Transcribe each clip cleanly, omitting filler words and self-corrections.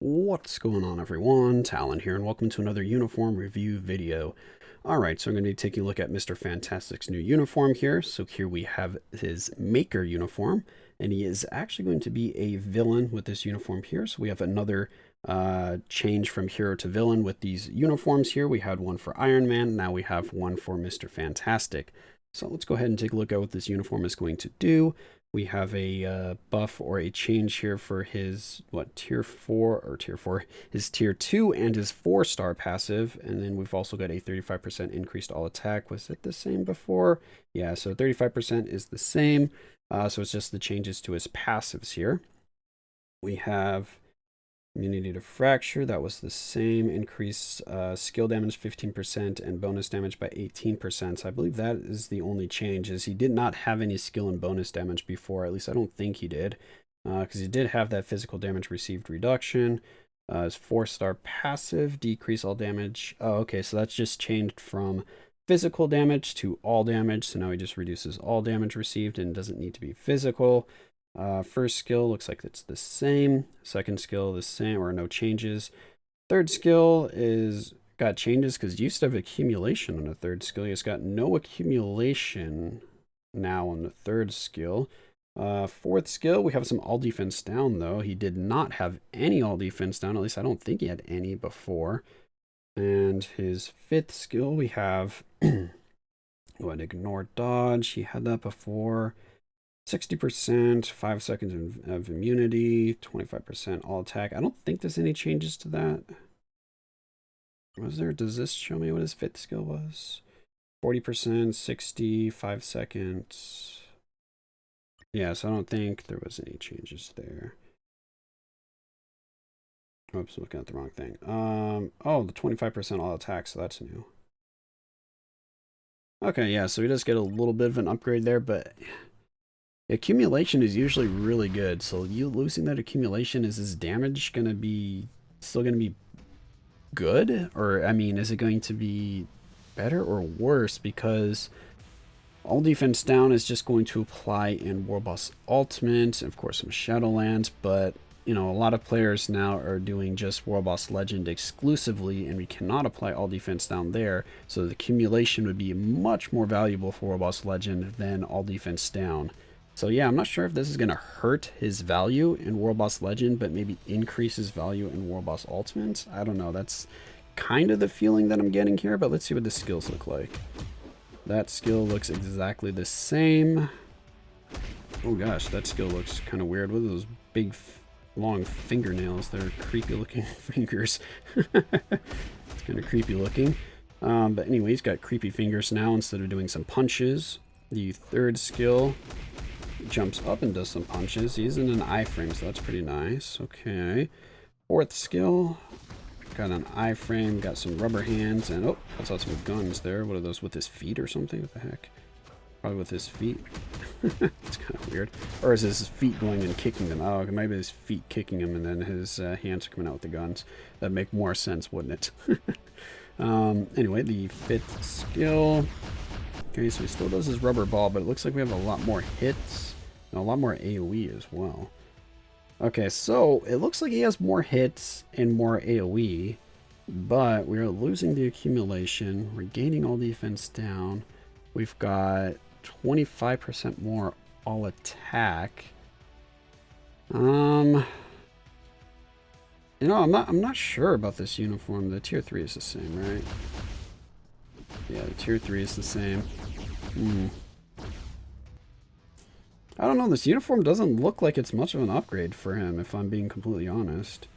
What's going on, everyone? Talen here, and welcome to another uniform review video. Alright, so I'm going to be taking a look at Mr. Fantastic's new uniform here. So here we have his Maker uniform, and he is actually going to be a villain with this uniform here. So we have another change from hero to villain with these uniforms here. We had one for Iron Man, now we have one for Mr. Fantastic. So let's go ahead and take a look at what this uniform is going to do. We have a buff or a change here for his, tier 4 or tier 4, his tier 2 and his 4-star passive. And then we've also got a 35% increased all attack. Was it the same before? Yeah, so 35% is the same. So it's just the changes to his passives here. We have immunity to fracture, that was the same. Increase skill damage 15% and bonus damage by 18%. So I believe that is the only change, is he did not have any skill and bonus damage before. At least I don't think he did, because he did have that physical damage received reduction. His 4-star passive, decrease all damage. Oh, okay, so that's just changed from physical damage to all damage. So now he just reduces all damage received and doesn't need to be physical. First skill looks like it's the same. Second skill the same, or no changes. Third skill is got changes because you used to have accumulation on the third skill. He's got no accumulation now on the third skill. Fourth skill, we have some all defense down though. He did not have any all defense down. At least I don't think he had any before. And his fifth skill, we have ignore dodge. He had that before. 60%, 5 seconds of immunity, 25% all attack. I don't think there's any changes to that. Was there? Does this show me what his fifth skill was? 40%, 60, 5 seconds. Yeah, so I don't think there was any changes there. Oops, looking at the wrong thing. Oh, the 25% all attack, so that's new. Okay, yeah, so he does get a little bit of an upgrade there, but accumulation is usually really good. So you losing that accumulation, is his damage gonna be still gonna be good? Or I mean, is it going to be better or worse? Because all defense down is just going to apply in War Boss Ultimate, of course some Shadowlands, but you know, a lot of players now are doing just War Boss Legend exclusively, and we cannot apply all defense down there. So the accumulation would be much more valuable for War Boss Legend than all defense down. So yeah, I'm not sure if this is going to hurt his value in World Boss Legend, but maybe increase his value in World Boss Ultimate. I don't know. That's kind of the feeling that I'm getting here, but let's see what the skills look like. That skill looks exactly the same. Oh gosh, that skill looks kind of weird. What are those big, long fingernails? They're creepy looking fingers. It's kind of creepy looking. But anyway, he's got creepy fingers now instead of doing some punches. The third skill jumps up and does some punches. He's in an iframe, so that's pretty nice. Okay. Fourth skill, got an iframe, got some rubber hands, and oh, that's out some guns there. What are those, with his feet or something? What the heck? Probably with his feet. It's kind of weird. Or is his feet going and kicking them? Oh, maybe his feet kicking him and then his hands are coming out with the guns. That'd make more sense, wouldn't it? Anyway, the fifth skill. Okay, so he still does his rubber ball, but it looks like we have a lot more hits. And a lot more AoE as well. Okay, so it looks like he has more hits and more AoE, but we're losing the accumulation. We're gaining all defense down. We've got 25% more all attack. You know, I'm not sure about this uniform. The tier 3 is the same, right? Yeah, the tier 3 is the same. I don't know, this uniform doesn't look like it's much of an upgrade for him, if I'm being completely honest.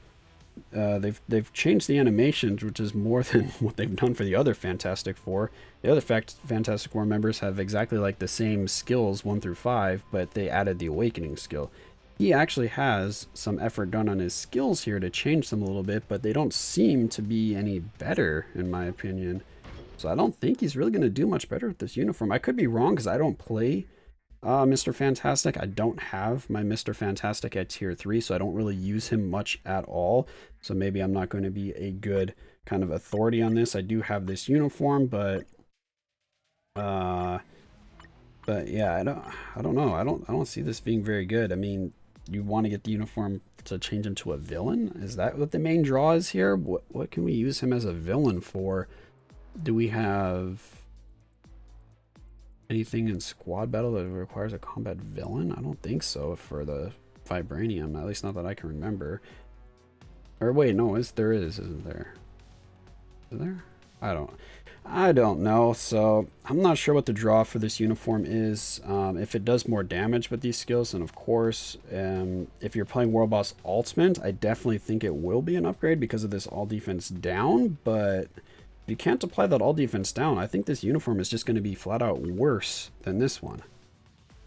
They've changed the animations, which is more than what they've done for the other Fantastic Four. The other Fantastic Four members have exactly like the same skills 1 through 5, but they added the Awakening skill. He actually has some effort done on his skills here to change them a little bit, but they don't seem to be any better, in my opinion. So I don't think he's really going to do much better with this uniform. I could be wrong because I don't play Mr. Fantastic. I don't have my Mr. Fantastic at tier 3, so I don't really use him much at all. So maybe I'm not going to be a good kind of authority on this. I do have this uniform, but yeah, I don't know. I don't see this being very good. I mean, you want to get the uniform to change him to a villain? Is that what the main draw is here? What can we use him as a villain for? Do we have anything in squad battle that requires a combat villain? I don't think so for the Vibranium, at least not that I can remember. Or wait, no, there is, isn't there? Is there? I don't know. So I'm not sure what the draw for this uniform is. If it does more damage with these skills, and of course, if you're playing World Boss Ultimate, I definitely think it will be an upgrade because of this all defense down. But if you can't apply that all defense down, I think this uniform is just going to be flat out worse than this one.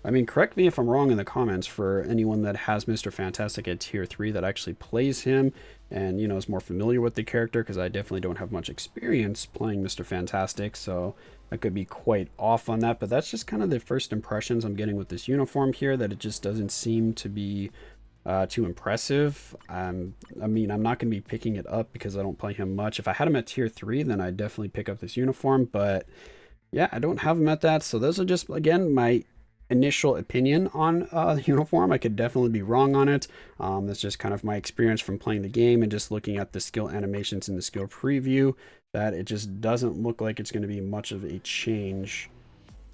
I mean, correct me if I'm wrong in the comments for anyone that has Mr. Fantastic at tier 3 that actually plays him and, you know, is more familiar with the character, because I definitely don't have much experience playing Mr. Fantastic, so I could be quite off on that. But that's just kind of the first impressions I'm getting with this uniform here, that it just doesn't seem to be too impressive. I mean, I'm not going to be picking it up because I don't play him much. If I had him at tier 3, then I'd definitely pick up this uniform, but yeah, I don't have him at that. So those are just, again, my initial opinion on the uniform. I could definitely be wrong on it. That's just kind of my experience from playing the game and just looking at the skill animations in the skill preview, that it just doesn't look like it's going to be much of a change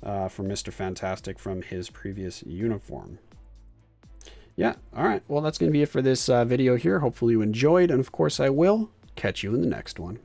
for Mr. Fantastic from his previous uniform. Yeah, all right, well, that's going to be it for this video here. Hopefully you enjoyed, and of course I will catch you in the next one.